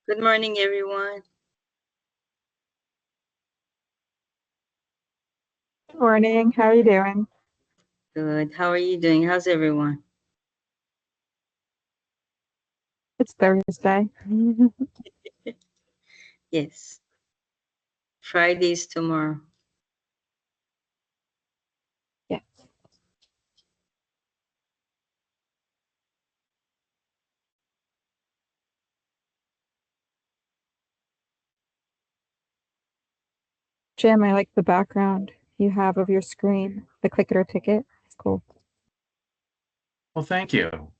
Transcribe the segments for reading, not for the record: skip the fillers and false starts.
Good morning, everyone. Good morning. How are you doing? Good. How are you doing? How's everyone? It's Thursday. Yes. Friday's tomorrow. Yes. Jim, I like the background you have of your screen. The click it or ticket. It's cool. Well, thank you.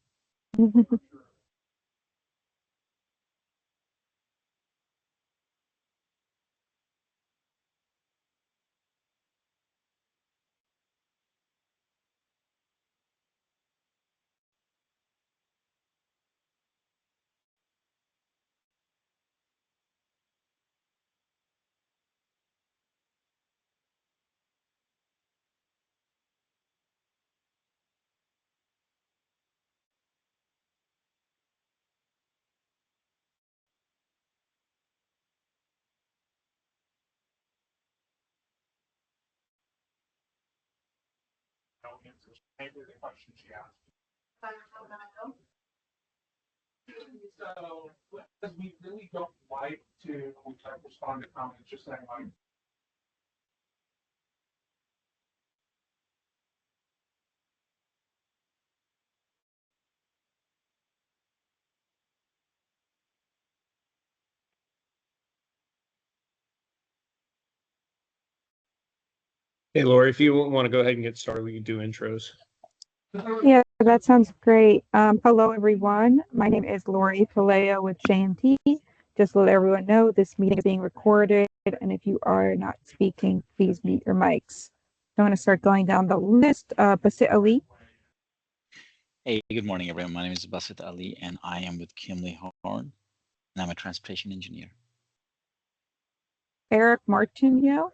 So, because we really don't like to respond to comments just saying like, Hey, Lori, if you want to go ahead and get started, we can do intros. Yeah, that sounds great. Hello, everyone. My name is Lori Paleo with JMT. Just to let everyone know, this meeting is being recorded, and if you are not speaking, please mute your mics. I'm going to start going down the list. Basit Ali, Hey, good morning, everyone. My name is Basit Ali, and I am with Kimley Horn, and I'm a transportation engineer. Eric Martineau.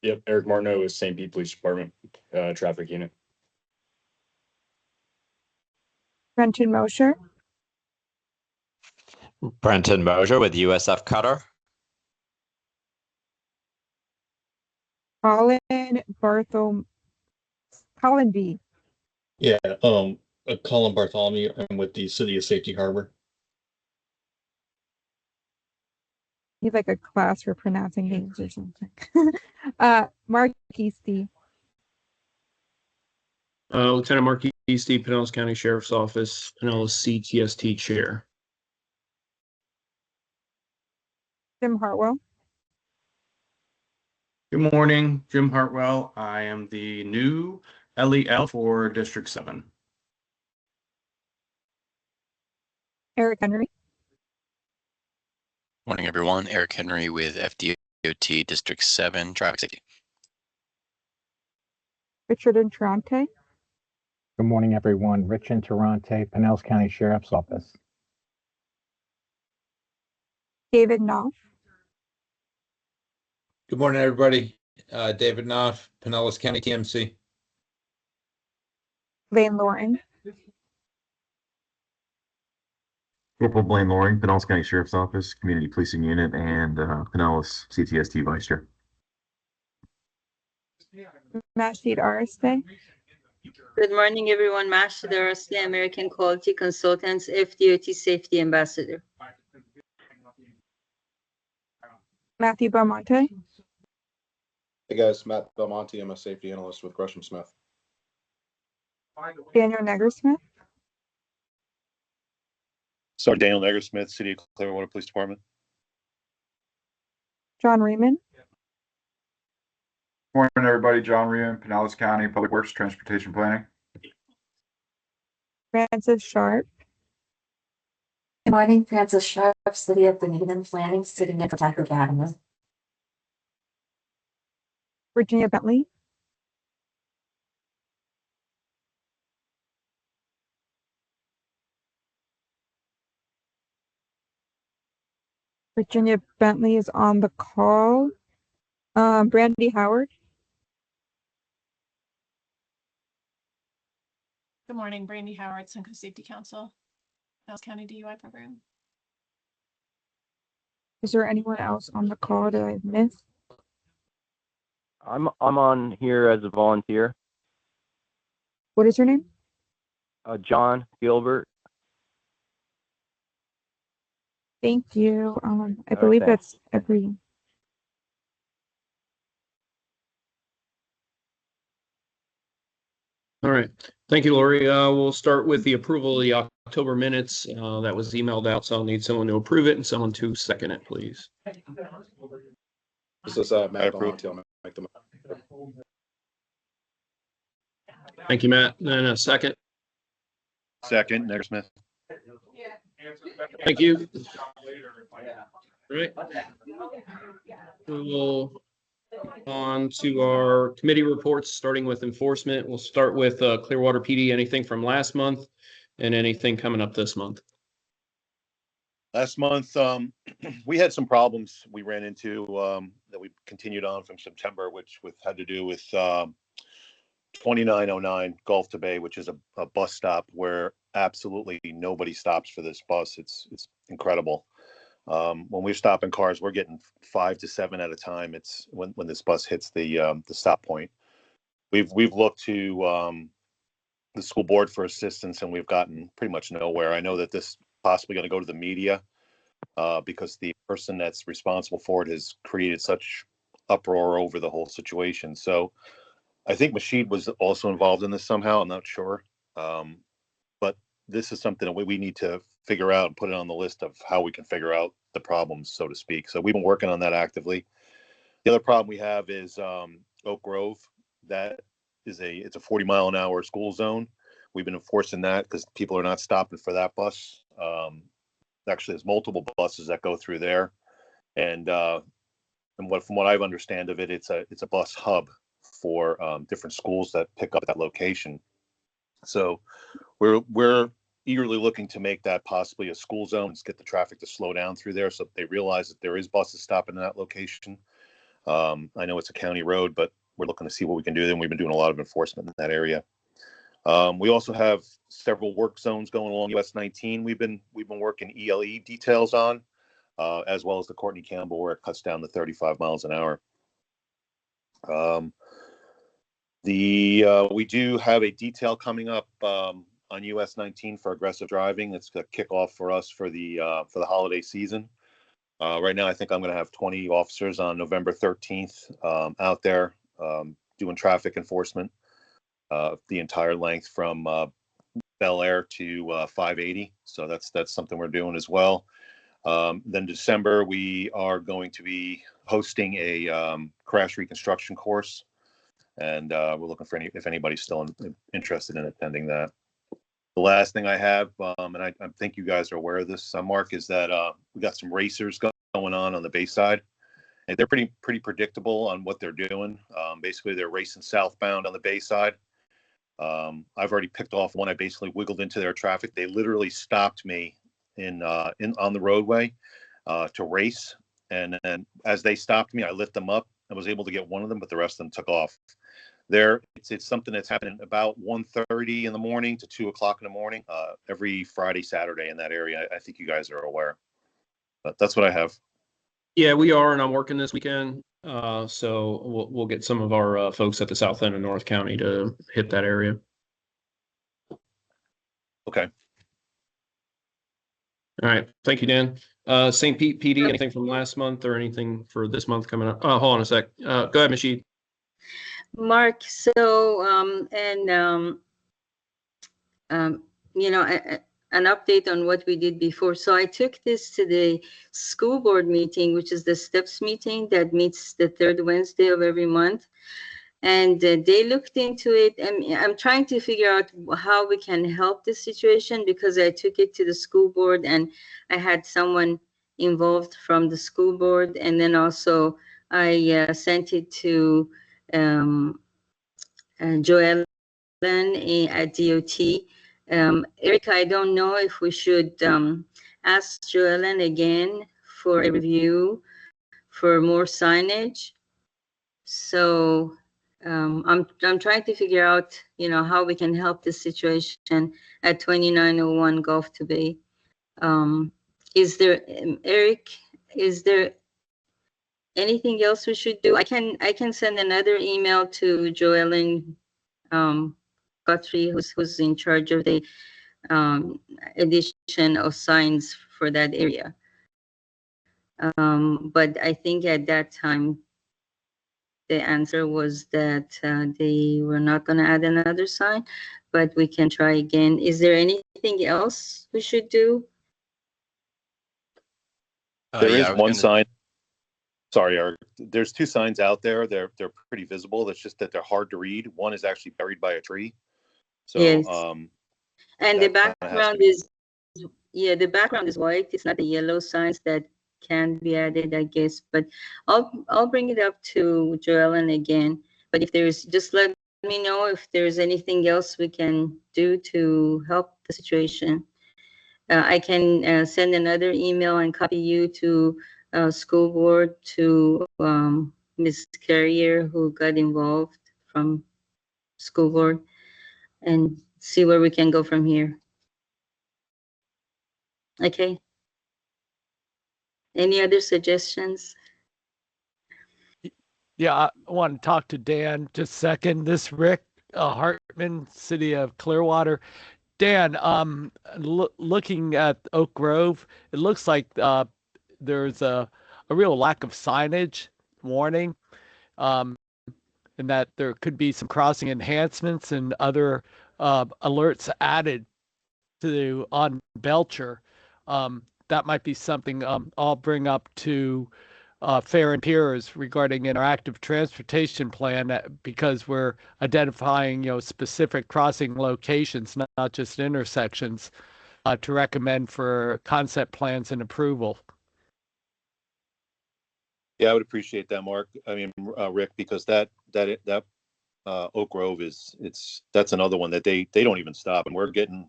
Yep, Eric Martineau with St. Pete Police Department, traffic unit. Brenton Mosher, Brenton Mosier with USF Cutter. Colin B. Yeah, Colin Bartholomew. I'm with the City of Safety Harbor. He's like a class for pronouncing names or something. Mark Easty, Lieutenant Mark Easty, Pinellas County Sheriff's Office, Pinellas CTST Chair. Jim Hartwell, good morning, Jim Hartwell. I am the new LEL for District 7. Eric Henry, Morning, everyone. Eric Henry with FDOT District 7 Traffic Safety. Richard Intrante, Good morning, everyone. Rich Interante, Pinellas County Sheriff's Office. David Knopf, Good morning, everybody. David Knopf, Pinellas County TMC. Lane Loring, Corporal Blaine Loring, Pinellas County Sheriff's Office, Community Policing Unit, and Pinellas CTST Vice Chair. Mashid Ariste, Good morning, everyone. Masha Darasli, American Quality Consultants, FDOT Safety Ambassador. Matthew Belmonte, Hey guys, Matt Belmonte. I'm a safety analyst with Gresham Smith. Daniel Negersmith, Sergeant Daniel Negersmith, City of Clearwater Police Department. John Riemann, Morning, everybody. John Riemann, Pinellas County Public Works Transportation Planning. Francis Sharp, Good morning, Francis Sharp, City of Benedum Planning, sitting in for Tucker Gatimer. Virginia Bentley, Virginia Bentley is on the call. Brandy Howard, Good morning, Brandy Howard, Suncoast Safety Council, Pinellas County DUI program. Is there anyone else on the call that I've missed? I'm on here as a volunteer. What is your name? John Gilbert. Thank you. I believe Okay. that's every. All right. Thank you, Lori. We'll start with the approval of the October minutes. That was emailed out, so I'll need someone to approve it and someone to second it, please. This is Matt Belmonte. I'll make the motion. Thank you, Matt. And a second. Second, Neggersmith. Thank you. All right. We will on to our committee reports, starting with enforcement. We'll start with Clearwater PD, anything from last month and anything coming up this month. Last month, we had some problems we ran into that we continued on from September, which had to do with 2909 Gulf to Bay, which is a bus stop where absolutely nobody stops for this bus. It's incredible. When we're stopping cars, we're getting 5 to 7 at a time. It's when this bus hits the stop point. We've looked to the school board for assistance, and we've gotten pretty much nowhere. I know that this is possibly going to go to the media because the person that's responsible for it has created such uproar over the whole situation. So I think Masheed was also involved in this somehow. I'm not sure. But this is something that we need to figure out and put it on the list of how we can figure out the problems, so to speak. So we've been working on that actively. The other problem we have is Oak Grove. That is it's a 40-mile-an-hour school zone. We've been enforcing that because people are not stopping for that bus. Actually, there's multiple buses that go through there, and from what I've understand of it, it's a bus hub for different schools that pick up at that location. So we're eagerly looking to make that possibly a school zone, and get the traffic to slow down through there so they realize that there is buses stopping in that location. I know it's a county road, but we're looking to see what we can do. And we've been doing a lot of enforcement in that area. We also have several work zones going along US 19. We've been working ELE details on, as well as the Courtney Campbell, where it cuts down to 35 miles an hour. We do have a detail coming up on US 19 for aggressive driving. It's a kickoff for us for the holiday season. Right now, I think I'm going to have 20 officers on November 13th out there doing traffic enforcement the entire length from Bel Air to 580. So that's something we're doing as well. Then December, we are going to be hosting a crash reconstruction course. And we're looking for if anybody's still interested in attending that. The last thing I have, and I think you guys are aware of this, Mark, is that we got some racers going on the Bayside. And they're pretty predictable on what they're doing. Basically, they're racing southbound on the Bayside. I've already picked off one. I basically wiggled into their traffic. They literally stopped me on the roadway to race. And then as they stopped me, I lit them up. I was able to get one of them, but the rest of them took off. It's something that's happening about 1:30 in the morning to 2 o'clock in the morning, every Friday, Saturday in that area. I think you guys are aware, but that's what I have. Yeah, we are, and I'm working this weekend. So we'll get some of our folks at the south end of North County to hit that area. Okay. All right. Thank you, Dan. St. Pete PD, anything from last month or anything for this month coming up? Hold on a sec. Go ahead, Masheed. Mark, so an update on what we did before. So I took this to the school board meeting, which is the STEPS meeting that meets the third Wednesday of every month. And they looked into it. And I'm trying to figure out how we can help this situation, because I took it to the school board and I had someone involved from the school board. And then also I sent it to Joellen at DOT. Erica, I don't know if we should ask Joellen again for a review for more signage. So I'm trying to figure out, you know, how we can help this situation at 2901 Gulf to Bay. Is there, Eric, is there anything else we should do? I can send another email to Joellen Guthrie, who's in charge of the addition of signs for that area. But I think at that time, the answer was that they were not going to add another sign, but we can try again. Is there anything else we should do? There yeah, is I was one gonna- sign. Sorry, Eric. There's two signs out there. They're pretty visible. It's just that they're hard to read. One is actually buried by a tree. So, Yes. And the that kinda has to background be- is, yeah, the background is white. It's not the yellow signs that can be added, I guess. But I'll bring it up to Joellen again. But if there's, just let me know if there's anything else we can do to help the situation. I can send another email and copy you to school board, to Ms. Carrier, who got involved from school board, and see where we can go from here. Okay. Any other suggestions? Yeah, I want to talk to Dan just a second. This Rick Hartman, City of Clearwater. Dan, looking at Oak Grove, it looks like there's a real lack of signage warning, and that there could be some crossing enhancements and other alerts added to on Belcher. That might be something I'll bring up to Fair and Peers regarding interactive transportation plan, because we're identifying, you know, specific crossing locations, not just intersections, to recommend for concept plans and approval. Yeah, I would appreciate that, Mark. I mean, Rick, because that Oak Grove that's another one that they don't even stop, and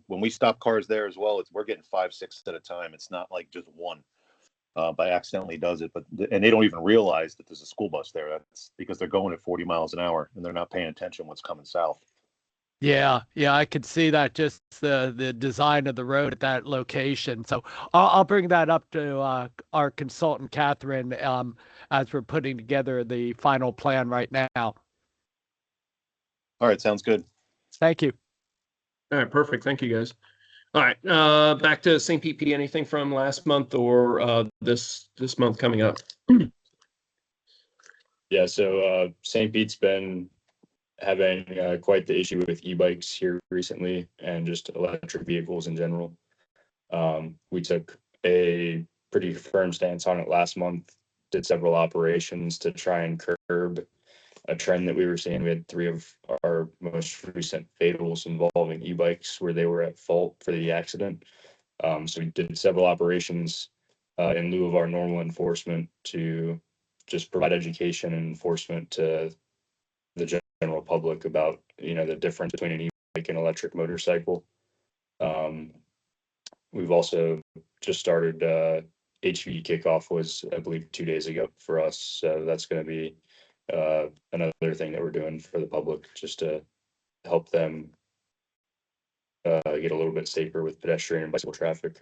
when we stop cars there as well, we're getting 5, 6 at a time. It's not like just one. By accidentally does it, and they don't even realize that there's a school bus there. That's because they're going at 40 miles an hour and they're not paying attention what's coming south. Yeah, I could see that, just the design of the road at that location. So I'll bring that up to our consultant Catherine as we're putting together the final plan right now. All right, sounds good. Thank you. All right, perfect. Thank you, guys. All right, back to St. Pete PD. Anything from last month or this month coming up? Yeah, so St. Pete's been having quite the issue with e-bikes here recently and just electric vehicles in general. We took a pretty firm stance on it last month, did several operations to try and curb a trend that we were seeing. We had 3 of our most recent fatals involving e-bikes where they were at fault for the accident. So we did several operations in lieu of our normal enforcement to just provide education and enforcement to the general public about, you know, the difference between an e-bike and electric motorcycle. We've also just started HV kickoff was, I believe, 2 days ago for us. So that's going to be another thing that we're doing for the public, just to help them get a little bit safer with pedestrian and bicycle traffic.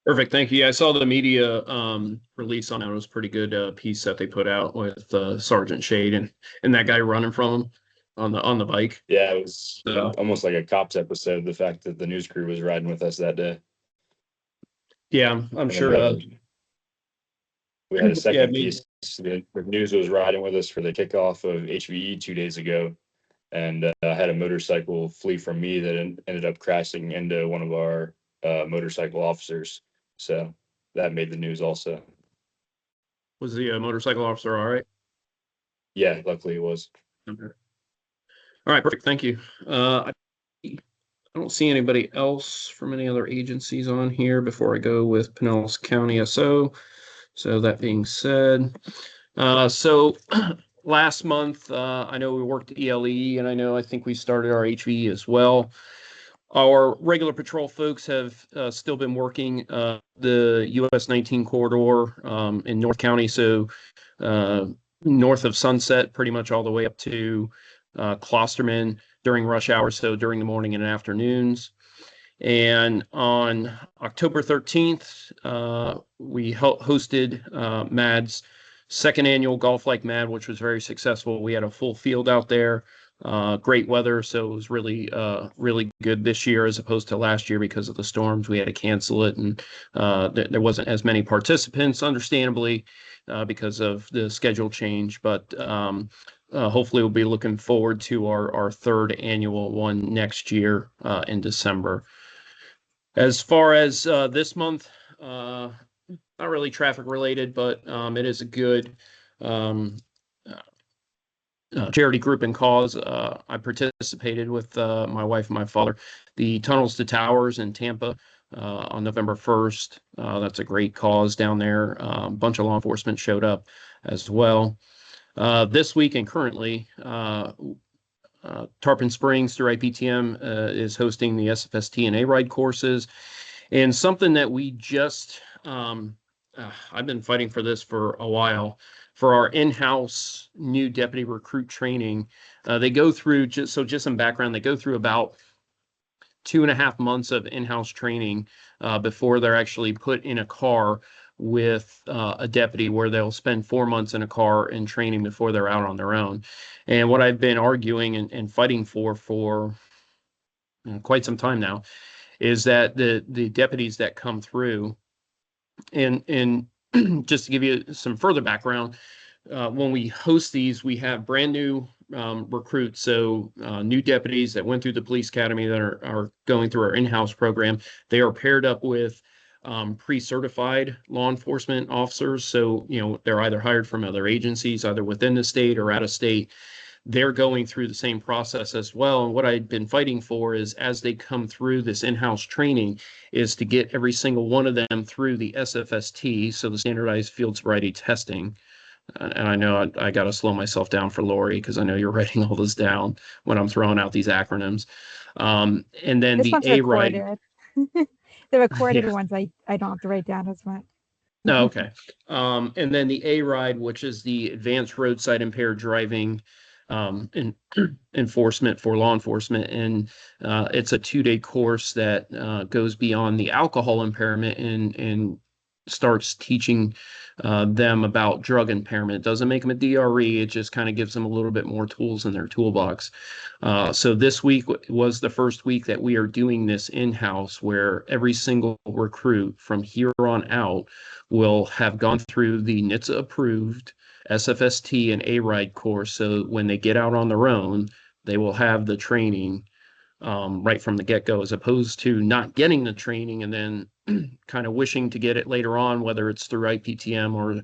Perfect. Thank you. Yeah, I saw the media release on it. It was a pretty good piece that they put out with Sergeant Shade and that guy running from him on the bike. Yeah, it was almost like a cops episode. The fact that the news crew was riding with us that day. Yeah, I'm sure. We had a second piece. The news was riding with us for the kickoff of HVE 2 days ago, and I had a motorcycle flee from me that ended up crashing into one of our motorcycle officers. So that made the news also. Was the motorcycle officer all right? Yeah, luckily it was. Okay. All right, perfect. Thank you. I don't see anybody else from any other agencies on here before I go with Pinellas County SO. So that being said, so last month, I know we worked ELE, and I think we started our HVE as well. Our regular patrol folks have still been working the US 19 corridor in North County. So north of Sunset, pretty much all the way up to Klosterman during rush hour, so during the morning and afternoons. And on October 13th, we hosted MAD's second annual Golf Like Mad, which was very successful. We had a full field out there, great weather, so it was really, really good this year as opposed to last year because of the storms. We had to cancel it, and there wasn't as many participants, understandably, because of the schedule change. But hopefully, we'll be looking forward to our third annual one next year in December. As far as this month, not really traffic related, but it is a good charity group and cause. I participated with my wife and my father, the Tunnels to Towers in Tampa on November 1st. That's a great cause down there. A bunch of law enforcement showed up as well. This week and currently, Tarpon Springs through IPTM is hosting the SFST and A-Ride courses. And something that we just, I've been fighting for this for a while, for our in-house new deputy recruit training. They go through, just some background, they go through about 2.5 months of in-house training before they're actually put in a car with a deputy, where they'll spend 4 months in a car in training before they're out on their own. And what I've been arguing and fighting for quite some time now is that the deputies that come through, and just to give you some further background, when we host these, we have brand new recruits, so new deputies that went through the police academy that are going through our in-house program. They are paired up with pre-certified law enforcement officers. So, they're either hired from other agencies, either within the state or out of state. They're going through the same process as well. And what I've been fighting for is, as they come through this in-house training, is to get every single one of them through the SFST, so the standardized field sobriety testing. And I know I got to slow myself down for Lori, because I know you're writing all this down when I'm throwing out these acronyms. And then This the one's A-Ride. recorded. The recorded Yeah. ones I don't have to write down as much. Oh, okay. And then the A-Ride, which is the advanced roadside impaired driving enforcement for law enforcement. And it's a 2-day course that goes beyond the alcohol impairment and starts teaching them about drug impairment. It doesn't make them a DRE. It just kind of gives them a little bit more tools in their toolbox. So this week was the first week that we are doing this in-house, where every single recruit from here on out will have gone through the NHTSA approved SFST and A-Ride course. So when they get out on their own, they will have the training right from the get-go, as opposed to not getting the training and then kind of wishing to get it later on, whether it's through IPTM or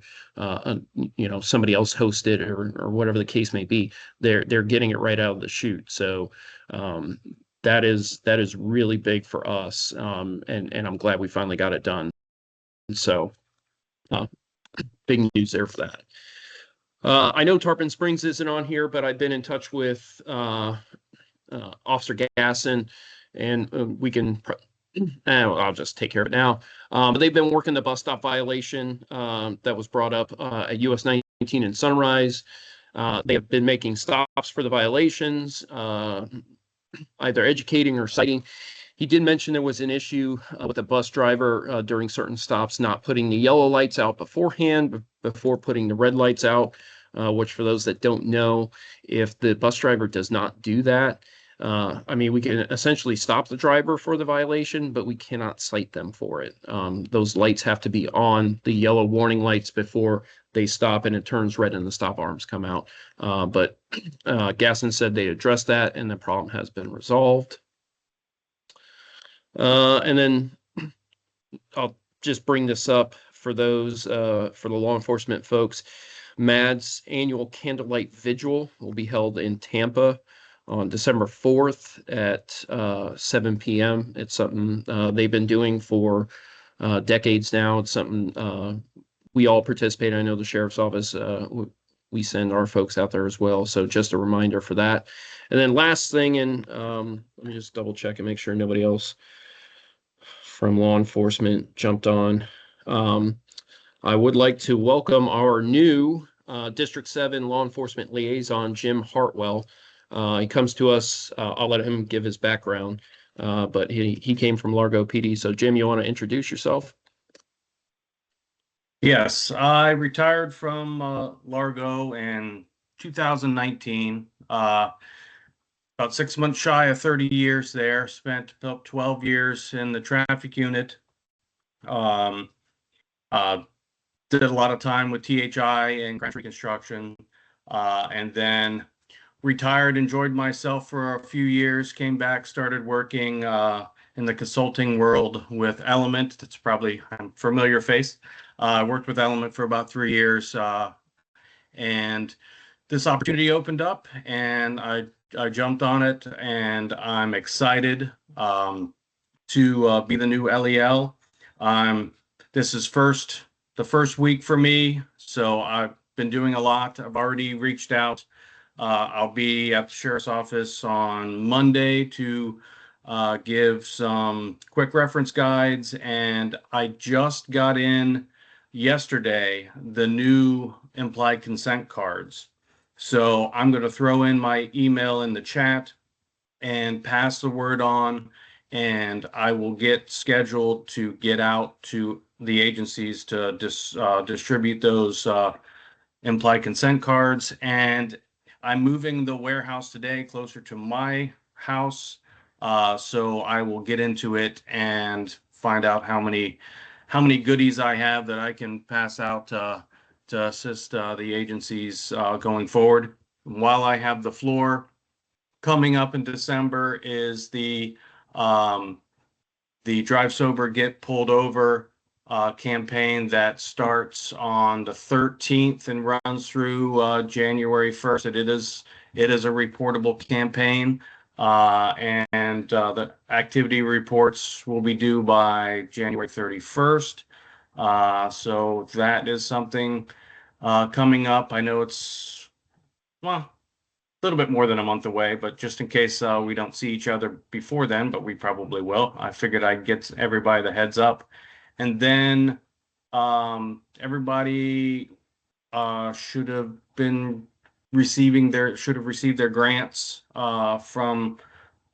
somebody else hosted or whatever the case may be. They're getting it right out of the chute. So that is really big for us, and I'm glad we finally got it done. So big news there for that. I know Tarpon Springs isn't on here, but I've been in touch with Officer Gasson, and we can. I'll just take care of it now. They've been working the bus stop violation that was brought up at US 19 in Sunrise. They have been making stops for the violations, either educating or citing. He did mention there was an issue with a bus driver during certain stops not putting the yellow lights out beforehand, before putting the red lights out, which, for those that don't know, if the bus driver does not do that, we can essentially stop the driver for the violation, but we cannot cite them for it. Those lights have to be on, the yellow warning lights, before they stop, and it turns red and the stop arms come out. But Gasson said they addressed that and the problem has been resolved. And then I'll just bring this up for those, for the law enforcement folks. MAD's annual Candlelight Vigil will be held in Tampa on December 4th at 7 p.m. It's something they've been doing for decades now. It's something we all participate in. I know the sheriff's office, we send our folks out there as well. So just a reminder for that. And then last thing, and let me just double check and make sure nobody else from law enforcement jumped on. I would like to welcome our new District 7 Law Enforcement Liaison, Jim Hartwell. He comes to us, I'll let him give his background, but he came from Largo PD. So Jim, you want to introduce yourself? Yes, I retired from Largo in 2019. About 6 months shy of 30 years there. Spent about 12 years in the traffic unit. Um, did a lot of time with THI and Grand Reconstruction, and then retired. Enjoyed myself for a few years. Came back, started working in the consulting world with Element. That's probably a familiar face. I worked with Element for about 3 years, and this opportunity opened up, and I jumped on it, and I'm excited to be the new LEL. This is the first week for me, so I've been doing a lot. I've already reached out. I'll be at the sheriff's office on Monday to give some quick reference guides, and I just got in yesterday the new implied consent cards. So I'm going to throw in my email in the chat and pass the word on, and I will get scheduled to get out to the agencies to distribute those implied consent cards. And I'm moving the warehouse today closer to my house, so I will get into it and find out how many goodies I have that I can pass out to assist the agencies going forward. While I have the floor, coming up in December is the Drive Sober, Get Pulled Over campaign that starts on the 13th and runs through January 1st. It is a reportable campaign, and the activity reports will be due by January 31st. So that is something coming up. I know it's, well, a little bit more than a month away, but just in case we don't see each other before then, but we probably will, I figured I'd get everybody the heads up. And then everybody should have received their grants from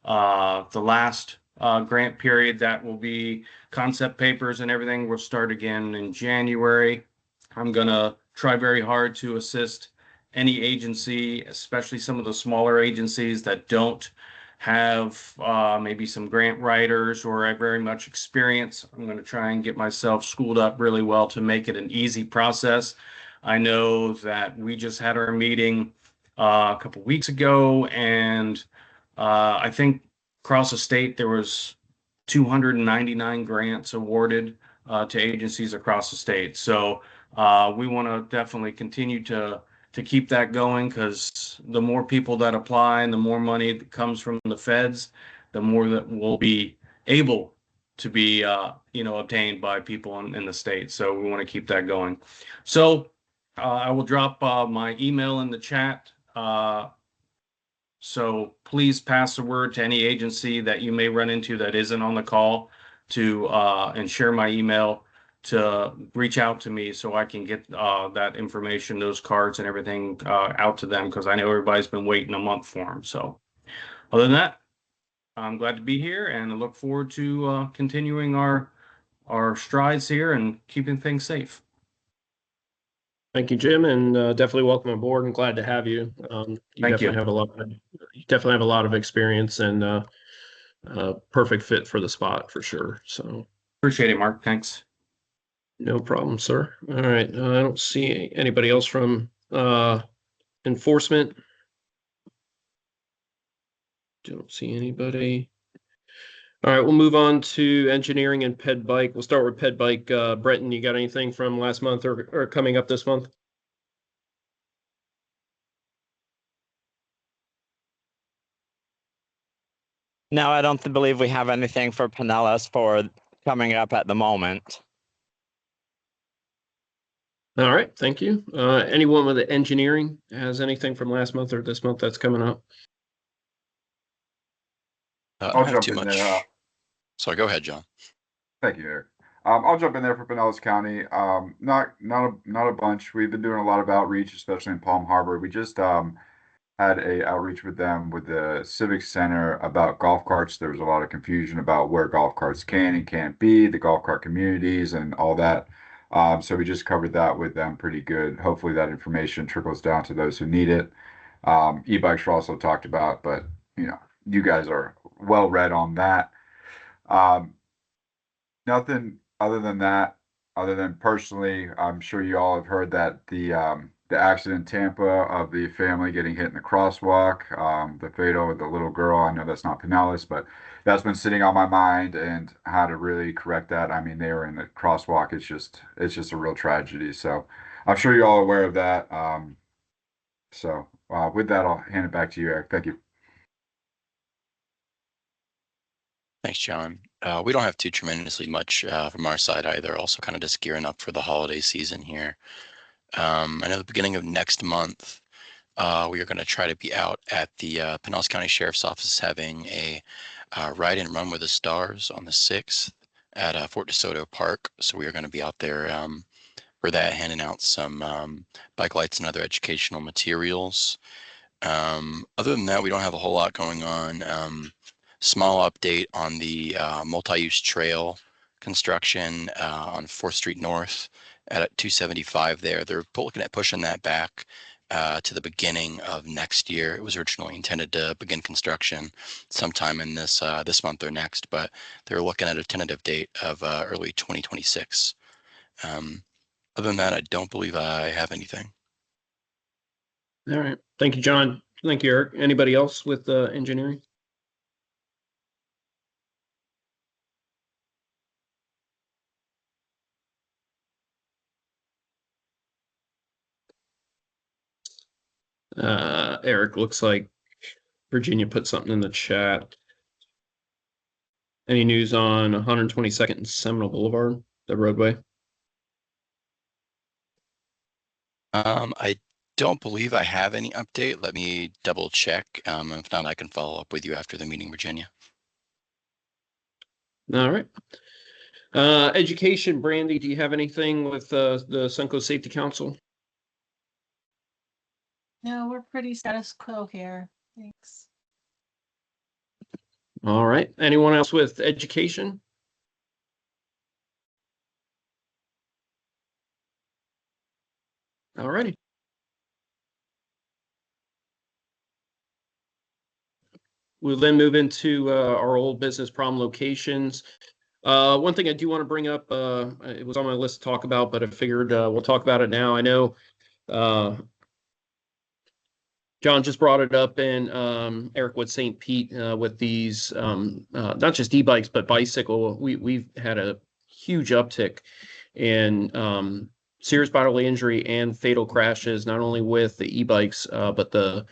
the last grant period. That will be concept papers and everything will start again in January. I'm gonna try very hard to assist any agency, especially some of the smaller agencies that don't have maybe some grant writers or have very much experience. I'm going to try and get myself schooled up really well to make it an easy process. I know that we just had our meeting a couple weeks ago, and I think across the state there was 299 grants awarded to agencies across the state. So we want to definitely continue to keep that going, because the more people that apply and the more money that comes from the feds, the more that will be able to be obtained by people in the state. So we want to keep that going. So I will drop my email in the chat. So please pass the word to any agency that you may run into that isn't on the call to and share my email to reach out to me so I can get that information, those cards and everything out to them, because I know everybody's been waiting a month for them. So other than that, I'm glad to be here, and I look forward to continuing our strides here and keeping things safe. Thank you, Jim, and definitely welcome aboard. I'm glad to have you. You definitely have a lot of experience and perfect fit for the spot for sure. So appreciate it, Mark. Thanks. No problem, sir. All right. I don't see anybody else from enforcement. Don't see anybody. All right, we'll move on to engineering and Ped Bike. We'll start with Ped Bike. Brenton, you got anything from last month or coming up this month? No, I don't believe we have anything for Pinellas for coming up at the moment. All right, thank you. Anyone with the engineering has anything from last month or this month that's coming up? I have too much. Sorry, go ahead, John. Thank you, Eric. I'll jump in there for Pinellas County. Not a bunch. We've been doing a lot of outreach, especially in Palm Harbor. We just had a outreach with them with the Civic Center about golf carts. There was a lot of confusion about where golf carts can and can't be, the golf cart communities and all that. So we just covered that with them pretty good. Hopefully that information trickles down to those who need it. E-bikes were also talked about, but you guys are well read on that. Nothing other than that, other than personally, I'm sure you all have heard that the accident in Tampa of the family getting hit in the crosswalk, the fatal with the little girl. I know that's not Pinellas, but that's been sitting on my mind and how to really correct that. I mean, they were in the crosswalk. It's just a real tragedy. So I'm sure you're all aware of that. So with that, I'll hand it back to you, Eric. Thank you. Thanks, John. We don't have too tremendously much from our side either. Also kind of just gearing up for the holiday season here. I know the beginning of next month, we are going to try to be out at the Pinellas County Sheriff's Office having a ride and run with the stars on the 6th at Fort DeSoto Park. So we are going to be out there for that, handing out some bike lights and other educational materials. Other than that, we don't have a whole lot going on. Small update on the multi-use trail construction on 4th Street North at 275 there. They're looking at pushing that back to the beginning of next year. It was originally intended to begin construction sometime in this month or next, but they're looking at a tentative date of early 2026. Other than that, I don't believe I have anything. All right. Thank you, John. Thank you, Eric. Anybody else with engineering? Eric, looks like Virginia put something in the chat. Any news on 122nd and Seminole Boulevard, the roadway? I don't believe I have any update. Let me double check. If not, I can follow up with you after the meeting, Virginia. All right. Education, Brandy, do you have anything with the Suncoast Safety Council? No, we're pretty status quo here. Thanks. All right. Anyone else with education? All righty. We'll then move into our old business problem locations. One thing I do want to bring up, it was on my list to talk about, but I figured we'll talk about it now. I know John just brought it up, and Eric with St. Pete with these, not just e-bikes, but bicycle. We've had a huge uptick in serious bodily injury and fatal crashes, not only with the e-bikes, but the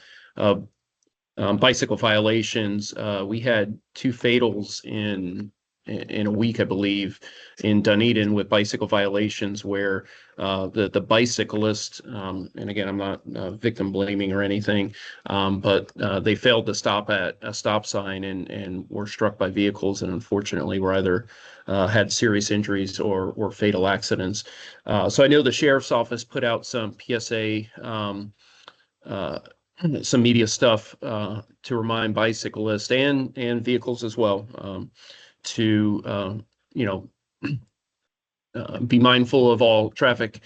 bicycle violations. We had 2 fatals in a week, I believe, in Dunedin with bicycle violations where the bicyclist, and again, I'm not victim blaming or anything, but they failed to stop at a stop sign and were struck by vehicles, and unfortunately were either had serious injuries or fatal accidents. So I know the sheriff's office put out some PSA, some media stuff to remind bicyclists and vehicles as well to be mindful of all traffic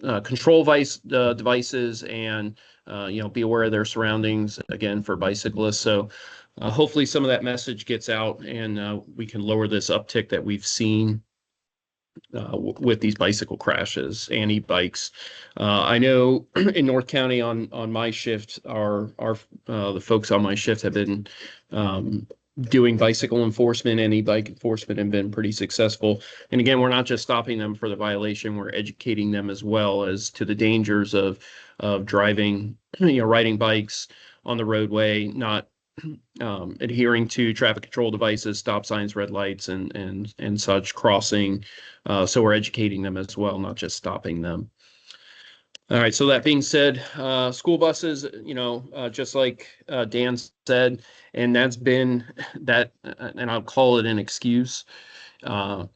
control devices and be aware of their surroundings, again, for bicyclists. So hopefully some of that message gets out and we can lower this uptick that we've seen with these bicycle crashes and e-bikes. I know in North County on my shift, the folks on my shift have been doing bicycle enforcement and e-bike enforcement and been pretty successful. And again, we're not just stopping them for the violation, we're educating them as well as to the dangers of driving, riding bikes on the roadway, not adhering to traffic control devices, stop signs, red lights, and such, crossing. So we're educating them as well, not just stopping them. All right. So that being said, school buses, just like Dan said, and that's been that, and I'll call it an excuse, I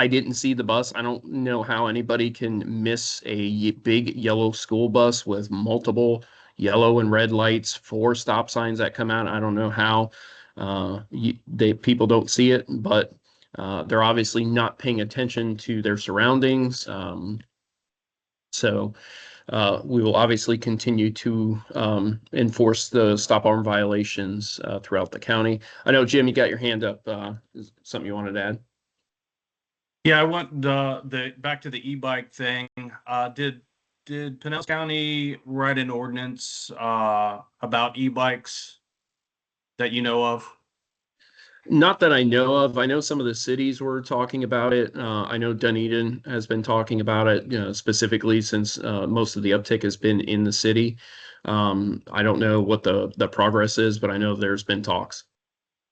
didn't see the bus. I don't know how anybody can miss a big yellow school bus with multiple yellow and red lights, 4 stop signs that come out. I don't know how people don't see it, but they're obviously not paying attention to their surroundings. So we will obviously continue to enforce the stop arm violations throughout the county. I know, Jim, you got your hand up. Is something you wanted to add? Yeah, I want the back to the e-bike thing. Did Pinellas County write an ordinance about e-bikes that you know of? Not that I know of. I know some of the cities were talking about it. I know Dunedin has been talking about it, specifically since most of the uptick has been in the city. I don't know what the progress is, but I know there's been talks.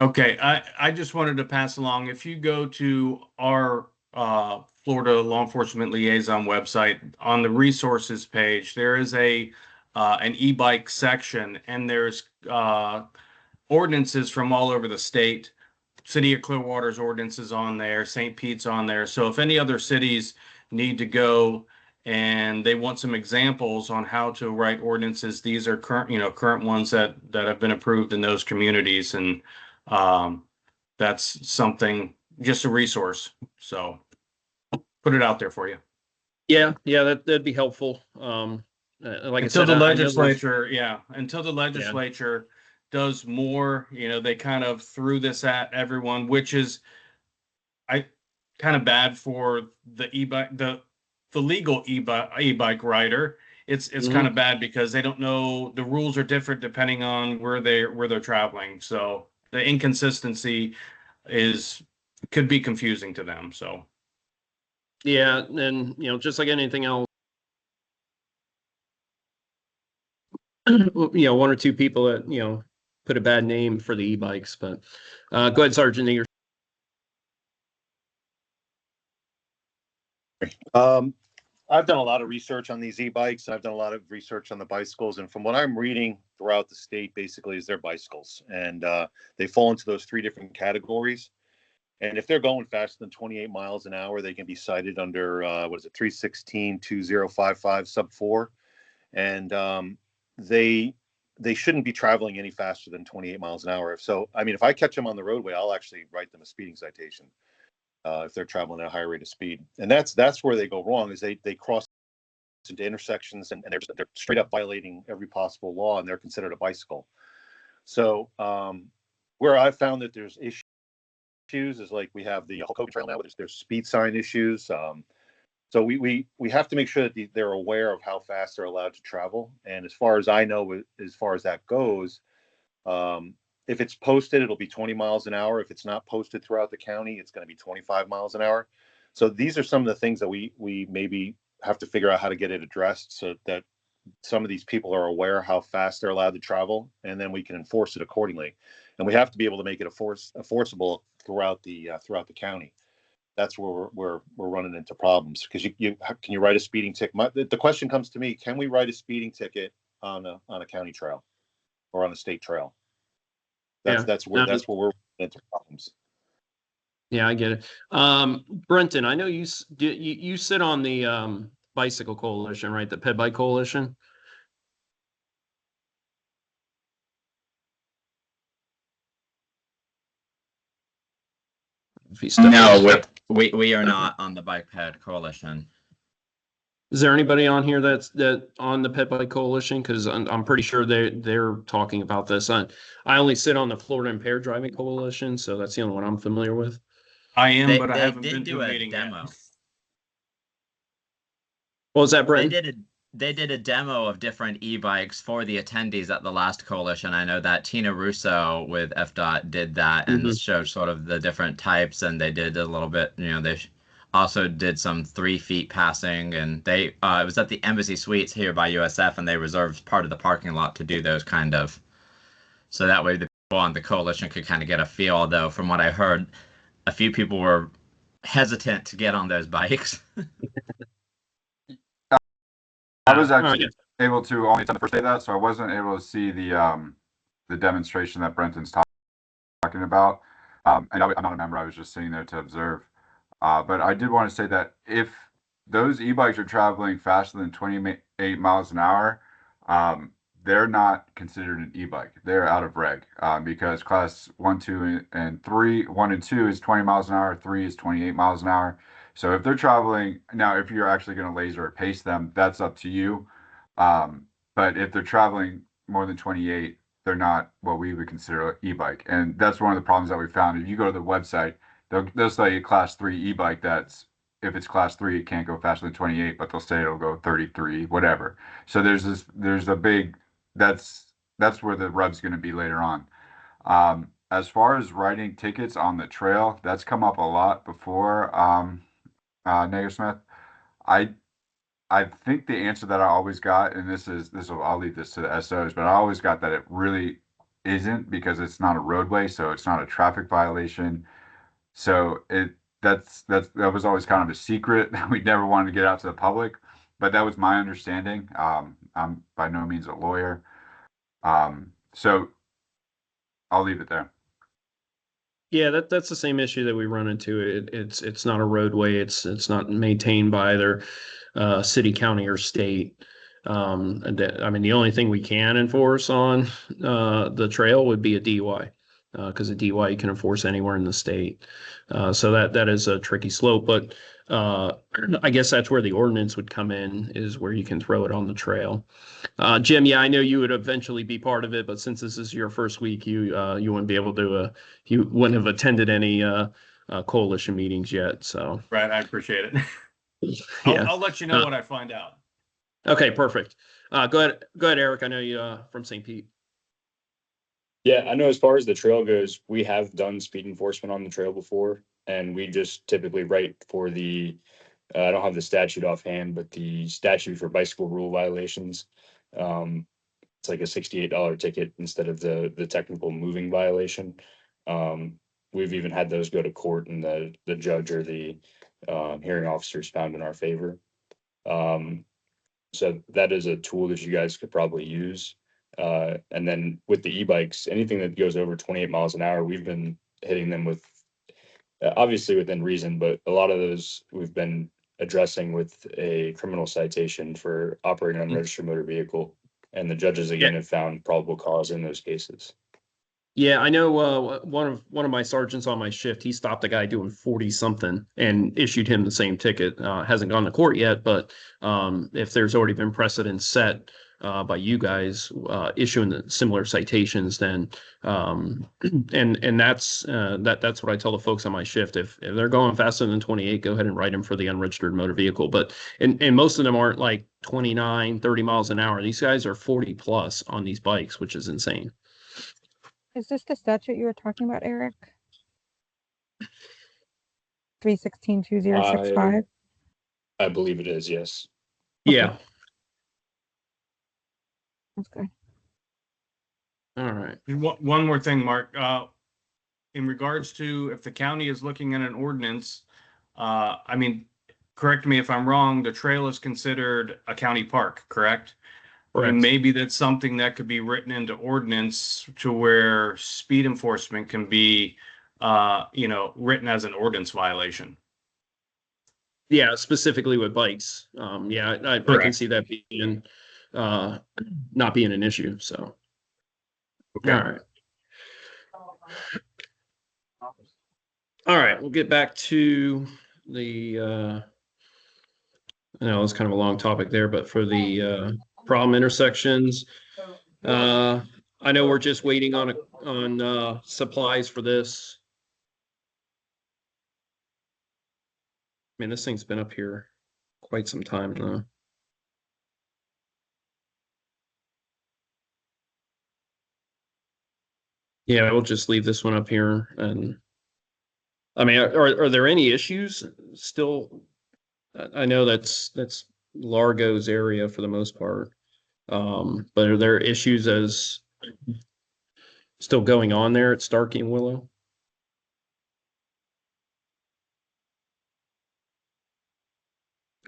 Okay, I just wanted to pass along. If you go to our Florida Law Enforcement Liaison website, on the resources page, there is an e-bike section, and there's ordinances from all over the state. City of Clearwater's ordinance is on there, St. Pete's on there. So if any other cities need to go and they want some examples on how to write ordinances, these are current ones that have been approved in those communities, and that's something, just a resource. So put it out there for you. Yeah, that'd be helpful. Like Until I said, the I know legislature, until the legislature does more, they kind of threw this at everyone, which is kind of bad for the e-bike, the legal e-bike rider. It's kind of bad because they don't know, the rules are different depending on where they're traveling. So the inconsistency could be confusing to them. So yeah, and just like anything else, one or two people that put a bad name for the e-bikes. But go ahead, Sergeant Eager. I've done a lot of research on these e-bikes. I've done a lot of research on the bicycles, and from what I'm reading throughout the state, basically is they're bicycles, and they fall into those 3 different categories. And if they're going faster than 28 miles an hour, they can be cited under 316-2055 sub 4, and they shouldn't be traveling any faster than 28 miles an hour. So, I mean, if I catch them on the roadway, I'll actually write them a speeding citation. If they're traveling at a high rate of speed. And that's where they go wrong, is they cross into intersections and they're straight up violating every possible law, and they're considered a bicycle. So where I've found that there's issues is like we have the Hokoken Trail now, there's speed sign issues. So we have to make sure that they're aware of how fast they're allowed to travel. And as far as I know, as far as that goes, if it's posted, it'll be 20 miles an hour. If it's not posted throughout the county, it's going to be 25 miles an hour. So these are some of the things that we maybe have to figure out how to get it addressed, so that some of these people are aware how fast they're allowed to travel, and then we can enforce it accordingly. And we have to be able to make it enforceable throughout the county. That's where we're running into problems, because can you write a speeding ticket? The question comes to me: can we write a speeding ticket on a county trail or on a state trail? That's where we're into problems. Yeah, I get it. Brenton, I know you sit on the bicycle coalition, right? The Ped Bike Coalition. No, we are not on the Bike Ped Coalition. Is there anybody on here that's on the Ped Bike Coalition? Because I'm pretty sure they're talking about this. I only sit on the Florida Impaired Driving Coalition, so that's the only one I'm familiar with. I am, but I haven't been to a meeting demo. yet. What was that, Brent? They did a demo of different e-bikes for the attendees at the last coalition. I know that Tina Russo with FDOT did that and showed sort of the different types, and they did a little bit, they also did some 3 feet passing, and they it was at the Embassy Suites here by USF, and they reserved part of the parking lot to do those kind of. So that way the people on the coalition could kind of get a feel, although from what I heard, a few people were hesitant to get on those bikes. I was actually able to only attend the first day of that, so I wasn't able to see the demonstration that Brenton's talking about. And I'm not a member, I was just sitting there to observe. But I did want to say that if those e-bikes are traveling faster than 28 miles an hour, they're not considered an e-bike. They're out of reg because class 1, 2, and 3, 1 and 2 is 20 miles an hour, 3 is 28 miles an hour. So if they're traveling now, if you're actually going to laser or pace them, that's up to you. But if they're traveling more than 28, they're not what we would consider an e-bike. And that's one of the problems that we found. If you go to the website, they'll say a class 3 e-bike that's if it's class 3, it can't go faster than 28, but they'll say it'll go 33, whatever. So there's a big that's where the rub's going to be later on. As far as writing tickets on the trail, that's come up a lot before, Smith. I I think the answer that I always got, and I'll leave this to the SOs, but I always got that it really isn't because it's not a roadway, so it's not a traffic violation. So that was always kind of a secret that we never wanted to get out to the public, but that was my understanding. I'm by no means a lawyer, so I'll leave it there. Yeah, that's the same issue that we run into. It's not a roadway. It's not maintained by either city, county, or state. I mean, the only thing we can enforce on the trail would be a DUI, because a DUI you can enforce anywhere in the state. So that is a tricky slope. But I guess that's where the ordinance would come in, is where you can throw it on the trail. Jim, yeah, I know you would eventually be part of it, but since this is your first week, you wouldn't be able to. You wouldn't have attended any coalition meetings yet. So Right, I appreciate it. yeah, I'll let you know what I find out. Okay, perfect. Go ahead, Eric. I know you from St. Pete. Yeah, I know as far as the trail goes, we have done speed enforcement on the trail before, and we just typically write for the, I don't have the statute offhand, but the statute for bicycle rule violations. It's like a $68 ticket instead of the technical moving violation. We've even had those go to court, and the judge or the hearing officers found in our favor. So that is a tool that you guys could probably use. And then with the e-bikes, anything that goes over 28 miles an hour, we've been hitting them with, obviously within reason, but a lot of those we've been addressing with a criminal citation for operating an unregistered motor vehicle. And the judges again have found probable cause in those cases. Yeah, I know one of my sergeants on my shift, he stopped a guy doing 40 something and issued him the same ticket. Hasn't gone to court yet, but if there's already been precedent set by you guys issuing the similar citations, then and that's what I tell the folks on my shift. If they're going faster than 28, go ahead and write them for the unregistered motor vehicle. But and most of them aren't like 29, 30 miles an hour. These guys are 40 plus on these bikes, which is insane. Is this the statute you were talking about, Eric? 3162065? I believe it is, yes. Yeah. That's good. All right. One more thing, Mark. In regards to if the county is looking at an ordinance, I mean, correct me if I'm wrong, the trail is considered a county park, correct? Correct. And maybe that's something that could be written into ordinance to where speed enforcement can be, written as an ordinance violation. Yeah, specifically with bikes. Yeah, I can see that being not being an issue. So, okay. All right. We'll get back to the. I know it's kind of a long topic there, but for the problem intersections, I know we're just waiting on supplies for this. I mean, this thing's been up here quite some time now. Yeah, we'll just leave this one up here. And I mean, are there any issues still? I know that's Largo's area for the most part. But are there issues as still going on there at Starkey and Willow?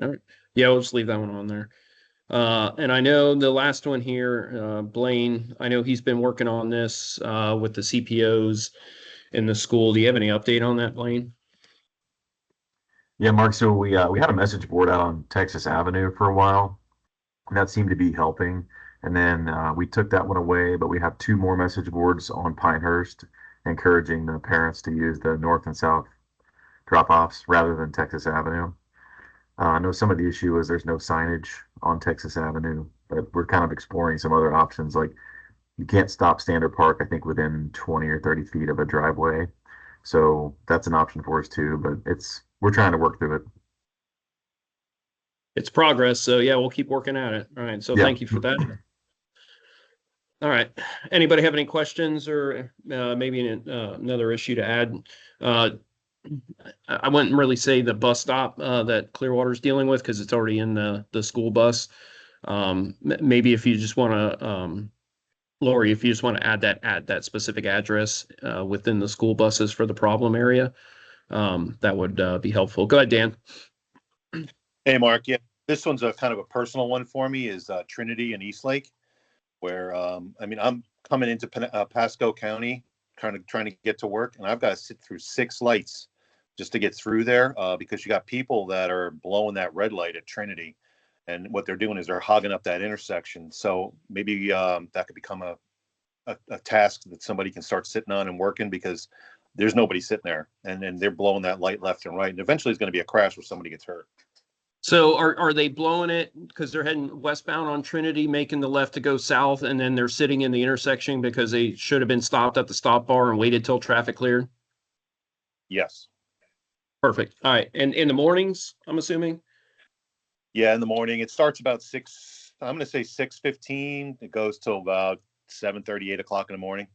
All right. Yeah, we'll just leave that one on there. And I know the last one here, Blaine, I know he's been working on this with the CPOs in the school. Do you have any update on that, Blaine? Yeah, Mark. So we had a message board out on Texas Avenue for a while, and that seemed to be helping. And then we took that one away, but we have two more message boards on Pinehurst, encouraging the parents to use the north and south drop-offs rather than Texas Avenue. I know some of the issue is there's no signage on Texas Avenue, but we're kind of exploring some other options. Like you can't stop Standard Park, I think, within 20 or 30 feet of a driveway. So that's an option for us too, but we're trying to work through it. It's progress, so yeah, we'll keep working at it. All right, so Yeah. thank you for that. All right, anybody have any questions or maybe another issue to add? I wouldn't really say the bus stop that Clearwater's dealing with because it's already in the school bus. Maybe if you just want to, Lori, if you just want to add that specific address within the school buses for the problem area, that would be helpful. Go ahead, Dan. Hey, Mark. Yeah, this one's a kind of a personal one for me. Is Trinity and Eastlake, where I mean I'm coming into Pasco County, trying to get to work, and I've got to sit through 6 lights just to get through there because you got people that are blowing that red light at Trinity, and what they're doing is they're hogging up that intersection. So maybe that could become a task that somebody can start sitting on and working because there's nobody sitting there, and they're blowing that light left and right, and eventually it's going to be a crash where somebody gets hurt. So are they blowing it because they're heading westbound on Trinity, making the left to go south, and then they're sitting in the intersection because they should have been stopped at the stop bar and waited till traffic cleared? Yes. Perfect. All right. And in the mornings, I'm assuming? Yeah, in the morning. It starts about 6, I'm going to say 6:15. It goes till about 7:30, 8 o'clock in the morning.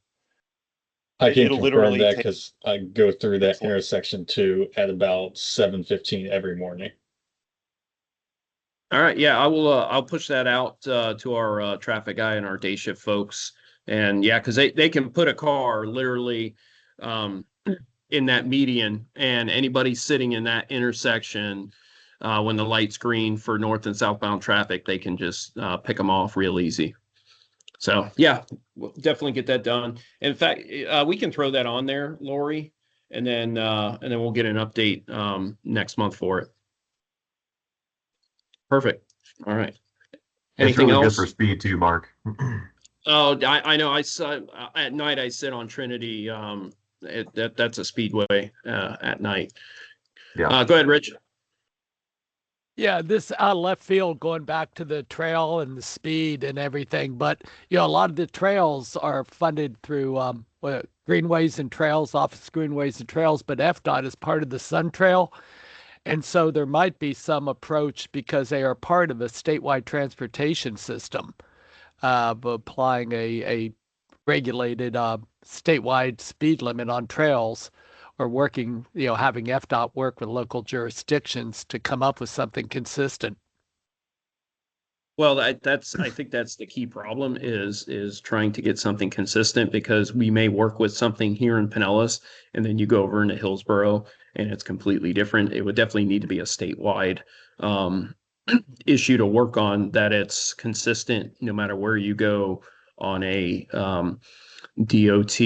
I can It'll confirm literally that take- because I go through that intersection too at about 7:15 every morning. All right. Yeah, I will. I'll push that out to our traffic guy and our day shift folks. And yeah, because they can put a car literally in that median, and anybody sitting in that intersection when the light's green for north and southbound traffic, they can just pick them off real easy. So yeah, we'll definitely get that done. In fact, we can throw that on there, Lori, and then we'll get an update next month for it. Perfect. All right. Anything it's really else? good for speed too, Mark. Oh, I know. I saw at night. I sit on Trinity. That's a speedway at night. Yeah. Go ahead, Rich. Yeah, this out of left field going back to the trail and the speed and everything. But, a lot of the trails are funded through Greenways and Trails, Office Greenways and Trails, but FDOT is part of the Sun Trail. And so there might be some approach because they are part of a statewide transportation system, applying a regulated statewide speed limit on trails, or working, having FDOT work with local jurisdictions to come up with something consistent. Well, I think that's the key problem is trying to get something consistent, because we may work with something here in Pinellas and then you go over into Hillsborough and it's completely different. It would definitely need to be a statewide issue to work on, that it's consistent no matter where you go on a DOT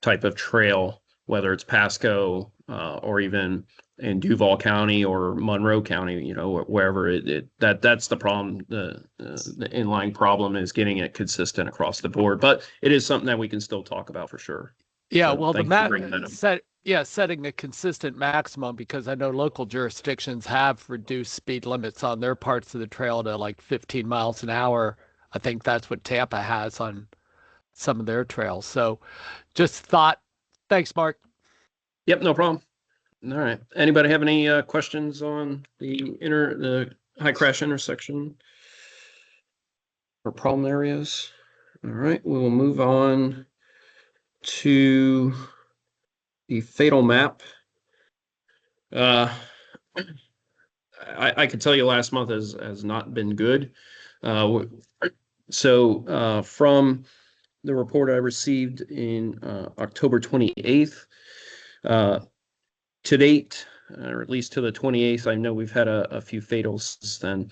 type of trail, whether it's Pasco or even in Duval County or Monroe County, wherever that's the problem. The inline problem is getting it consistent across the board, but it is something that we can still talk about for sure. Yeah, So well, the setting a consistent maximum, because I know local jurisdictions have reduced speed limits on their parts of the trail to like 15 miles an hour. I think that's what Tampa has on some of their trails. So just thought. Thanks, Mark. Yep, no problem. All right. Anybody have any questions on the high crash intersection or problem areas? All right, we will move on to the fatal map. I can tell you last month has not been good. So from the report I received in October 28th, to date, or at least to the 28th, I know we've had a few fatals since then.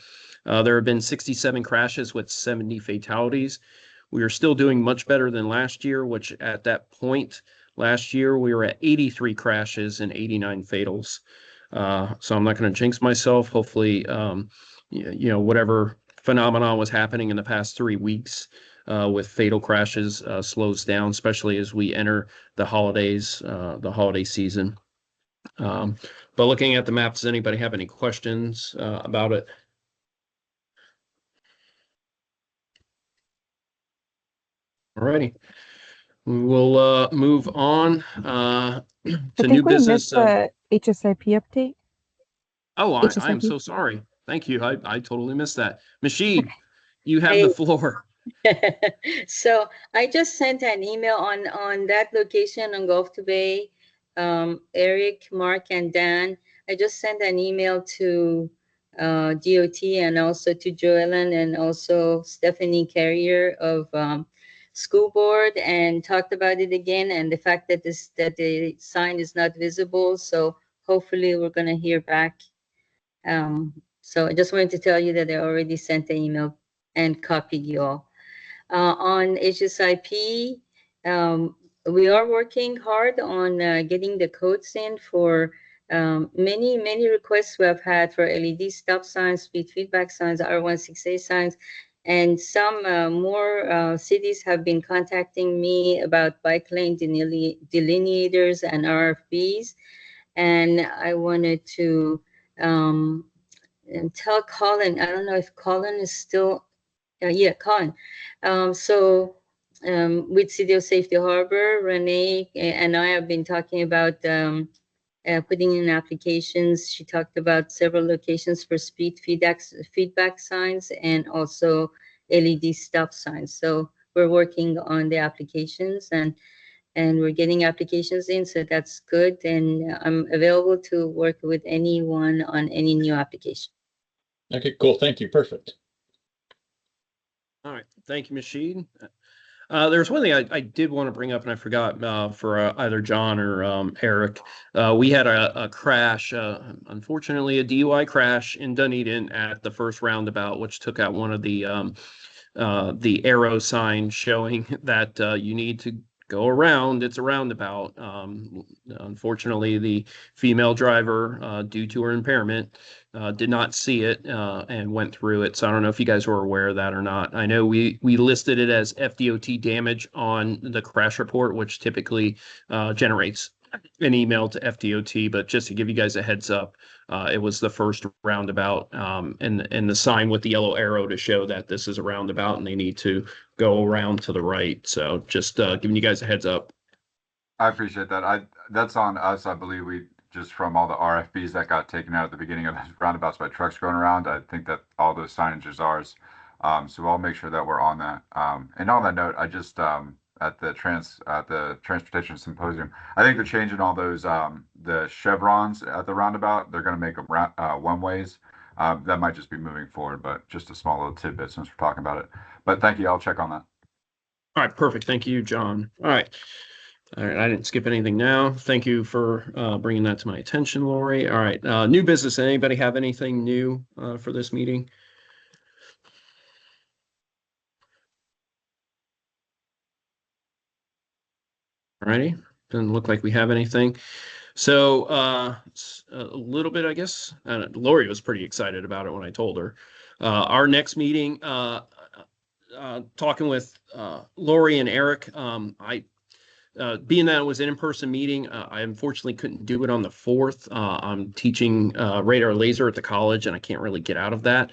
There have been 67 crashes with 70 fatalities. We are still doing much better than last year, which at that point Last year, we were at 83 crashes and 89 fatals. So I'm not going to jinx myself. Hopefully, whatever phenomenon was happening in the past 3 weeks with fatal crashes slows down, especially as we enter the holidays, the holiday season. But looking at the map, does anybody have any questions about it? Alrighty. We will move on I to think new we business. missed the HSIP update. Oh, I am HSIP. so sorry. Thank you. I totally missed that. Machine, you have Hey. the floor. So I just sent an email on that location on Gulf to Bay. Eric, Mark, and Dan. I just sent an email to DOT and also to Joellen and also Stephanie Carrier of school board and talked about it again and the fact that the sign is not visible. So hopefully we're gonna hear back. So I just wanted to tell you that I already sent the email and copied you all. On HSIP, we are working hard on getting the codes in for many requests we have had for LED stop signs, speed feedback signs, R168 signs, and some more cities have been contacting me about bike lane delineators and RFBs. And I wanted to tell Colin, I don't know if Colin is still yeah, Colin. With City of Safety Harbor, Renee and I have been talking about putting in applications. She talked about several locations for speed feedback signs and also LED stop signs. So we're working on the applications and we're getting applications in, so that's good. And I'm available to work with anyone on any new application. Okay, cool. Thank you. Perfect. All right. Thank you, Machine. There's one thing I did want to bring up, and I forgot for either John or Eric. We had a crash, unfortunately, a DUI crash in Dunedin at the first roundabout, which took out one of the arrow signs showing that you need to go around. It's a roundabout. Unfortunately, the female driver, due to her impairment, did not see it and went through it. So I don't know if you guys were aware of that or not. I know we listed it as FDOT damage on the crash report, which typically generates an email to FDOT, but just to give you guys a heads up, it was the first roundabout and the sign with the yellow arrow to show that this is a roundabout and they need to go around to the right. So just giving you guys a heads up. I appreciate that. That's on us. I believe we just from all the RFBs that got taken out at the beginning of the roundabouts by trucks going around. I think that all those signage is ours. So I'll make sure that we're on that. And on that note, I just at the transportation symposium, I think they're changing all those the chevrons at the roundabout. They're going to make them one ways. That might just be moving forward, but just a small little tidbit since we're talking about it. But thank you. I'll check on that. All right, perfect. Thank you, John. All right. All right, I didn't skip anything now. Thank you for bringing that to my attention, Lori. All right, new business. Anybody have anything new for this meeting? All righty, doesn't look like we have anything. So a little bit, I guess. Lori was pretty excited about it when I told her. Our next meeting, talking with Lori and Eric, being that it was an in-person meeting, I unfortunately couldn't do it on the 4th. I'm teaching radar laser at the college, and I can't really get out of that.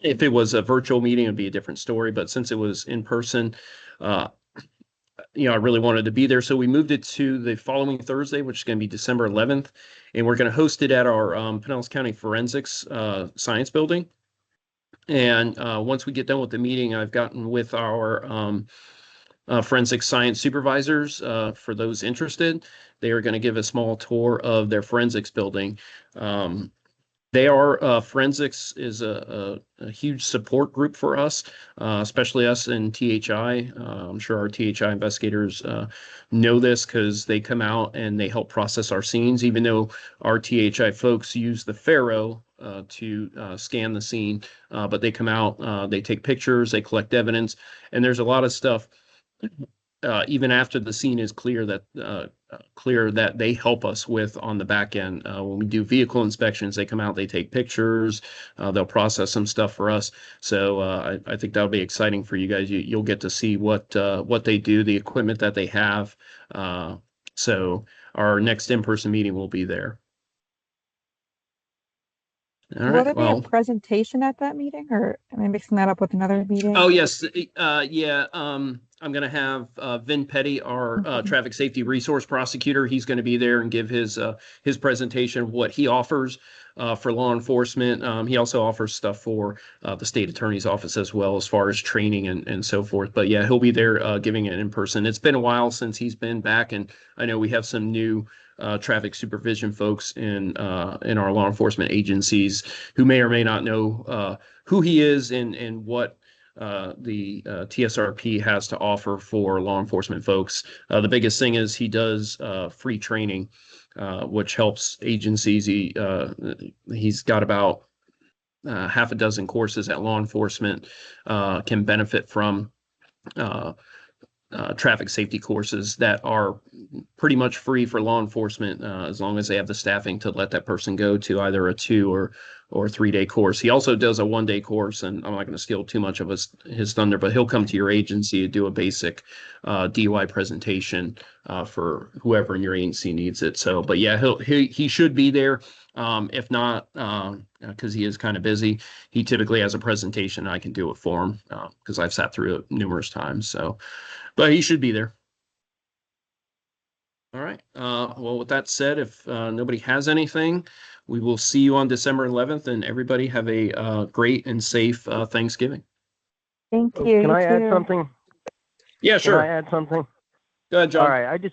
If it was a virtual meeting, it'd be a different story. But since it was in person, I really wanted to be there. So we moved it to the following Thursday, which is going to be December 11th. And we're going to host it at our Pinellas County Forensics Science Building. And once we get done with the meeting, I've gotten with our forensic science supervisors. For those interested, they are going to give a small tour of their forensics building. Forensics is a huge support group for us, especially us in THI. I'm sure our THI investigators know this because they come out and they help process our scenes, even though our THI folks use the Pharaoh to scan the scene, but they come out, they take pictures, they collect evidence, and there's a lot of stuff even after the scene is clear, that they help us with on the back end. When we do vehicle inspections, they come out, they take pictures, they'll process some stuff for us. So I think that'll be exciting for you guys. You'll get to see what they do, the equipment that they have. So our next in-person meeting will be there. All Will right. there be a presentation at that meeting, or am I mixing that up with another meeting? Oh, yes. Yeah. I'm going to have Vin Petty, our traffic safety resource prosecutor. He's going to be there and give his presentation of what he offers for law enforcement. He also offers stuff for the state attorney's office as well, as far as training and so forth. But yeah, he'll be there giving it in person. It's been a while since he's been back, and I know we have some new traffic supervision folks in our law enforcement agencies who may or may not know who he is and what the TSRP has to offer for law enforcement folks. The biggest thing is he does free training, which helps agencies. He's got about half a dozen courses that law enforcement can benefit from. Traffic safety courses that are pretty much free for law enforcement as long as they have the staffing to let that person go to either a 2 or 3 day course. He also does a 1 day course, and I'm not going to steal too much of his thunder, but he'll come to your agency to do a basic DUI presentation for whoever in your agency needs it. So, but yeah, he should be there. If not, because he is kind of busy, he typically has a presentation. I can do it for him because I've sat through it numerous times. So, but he should be there. All right. Well, with that said, if nobody has anything, we will see you on December 11th, and everybody have a great and safe Thanksgiving. Thank you. Can I add too. something? Yeah, sure. Can I add something? Go ahead, John. All right.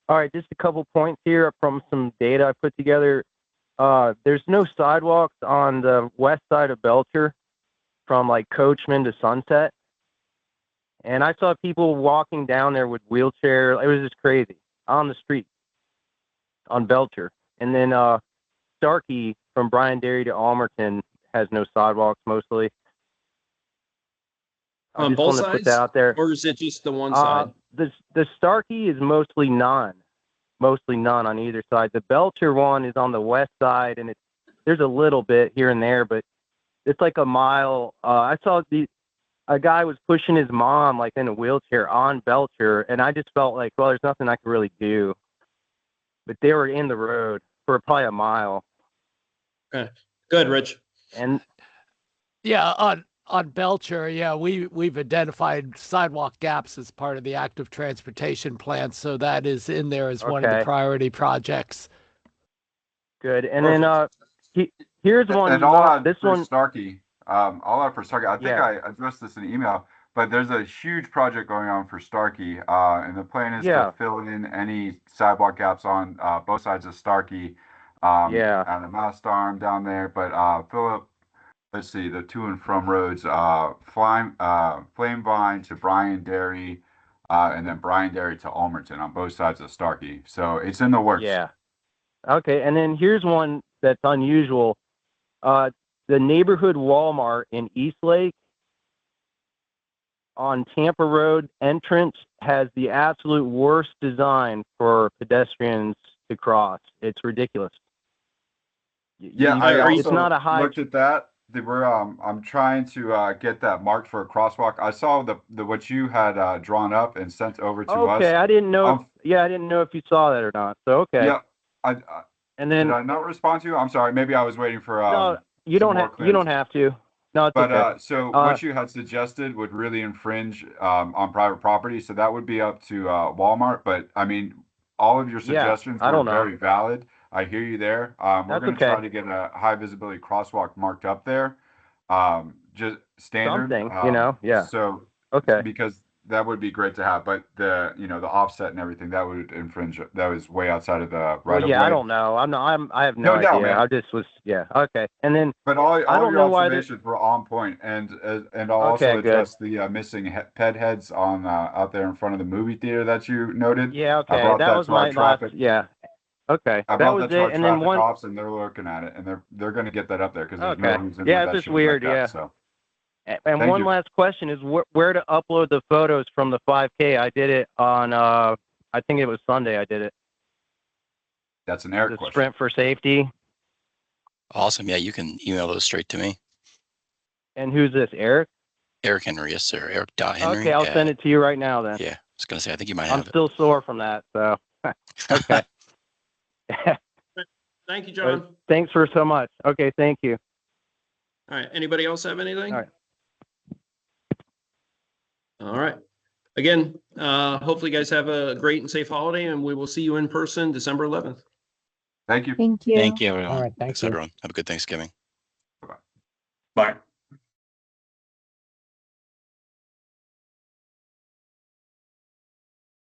All right. Just a couple points here from some data I put together. There's no sidewalks on the west side of Belcher from like Coachman to Sunset. And I saw people walking down there with wheelchairs. It was just crazy on the street on Belcher. And then Starkey from Bryan Dairy to Almerton has no sidewalks mostly. I On just both wanted to put that sides, out there. or is it just the one side? The Starkey is mostly none on either side. The Belcher one is on the west side, and there's a little bit here and there, but it's like a mile. I saw a guy was pushing his mom like in a wheelchair on Belcher, and I just felt like, well, there's nothing I could really do. But they were in the road for probably a mile. Okay. Good, Rich. And yeah, on Belcher, yeah, we've identified sidewalk gaps as part of the active transportation plan, so that is in there as one of the priority projects. Good. And then here's one. And all out this for one. Starkey. All out for Starkey. I think Yeah. I addressed this in the email, but there's a huge project going on for Starkey, and the plan is to fill in any sidewalk gaps on both sides of Starkey. On the Mast Arm down there, but fill up. Let's see, the to and from roads, Flame Vine to Bryan Dairy, and then Bryan Dairy to Almerton on both sides of Starkey. So it's in the works. Yeah. Okay, and then here's one that's unusual. The neighborhood Walmart in Eastlake on Tampa Road entrance has the absolute worst design for pedestrians to cross. It's ridiculous. I also it's not a high. looked at that. I'm trying to get that marked for a crosswalk. I saw the what you had drawn up and sent over to us. Okay, I didn't know. I didn't know if you saw that or not. So okay. Yeah, and then did I not respond to you? I'm sorry. Maybe I was waiting for. No, you don't have. You don't have to. No, it's but okay. So what you had suggested would really infringe on private property. So that would be up to Walmart. But I mean, all of your suggestions were very valid. I hear you there. We're going to try to get a high visibility crosswalk marked up there. Just standard. Something, So because that would be great to have, but the offset and everything that would infringe. That was way outside of the right of way. I don't know. I have no idea. Man. I just was. Okay. And then. But all I don't your know observations were on point, and I'll also address the missing ped heads on out there in front of the movie theater that you noted. Yeah. Okay. I brought that was my traffic. Okay. I that brought was that to our it. And then one. cops, and they're looking at it, and they're going to get that up there because there's no reason. It's just weird. Like that, so. And Thank one you. last question is where to upload the photos from the 5K. I did it on, I think it was Sunday I did it. That's an Eric The question. Sprint for Safety. Awesome. Yeah, you can email those straight to me. And who's this, Eric? Eric Henry, yes, sir. Eric.Henry. Okay, I'll send it to you right now then. Yeah, I was going to say, I think you might I'm have still sore from that, so. Okay. Thank you, John. Thanks for so much. Okay, thank you. All right. Anybody else have anything? All right. All right. Again, hopefully you guys have a great and safe holiday, and we will see you in person December 11th. Thank you. Thank you. Thank you, everyone. All right, thank Thanks, you. everyone. Have a good Thanksgiving. Bye.